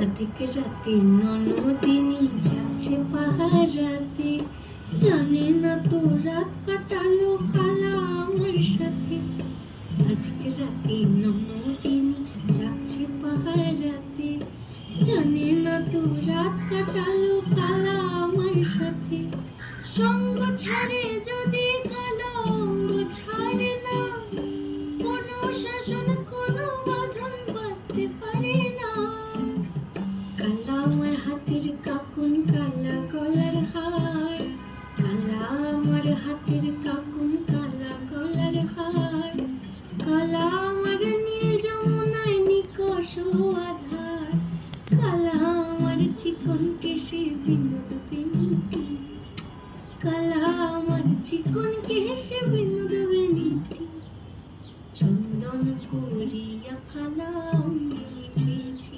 আধিক রাতে ননদিনী যাচ্ছে পাহারাতে, জানে না তো রাত কাটালো কালা আমার সাথে। আধিক রাতে ননদিনী যাচ্ছে পাহারাতে, জানে না তো রাত কাটালো কালা আমার সাথে। সঙ্গ ছাড়ে যদি কালো অঙ্গ ছাড়ে না, কোনো শাসন কোনো বাঁধন বাঁধতে পারে না। কালা আমার হাতের কাকুন কালা গলার হার, কালা আমার হাতের কাকুন কালা গলার হার, কালা আমার নীল যমুনায় নিকষ আধার, কালা আমার চিকন কেশে বিনোদ বেনিটি, কালা আমার চিকন কেশে বিনোদ বেনিটি। চন্দন করিয়া কালা আমি লিখেছি।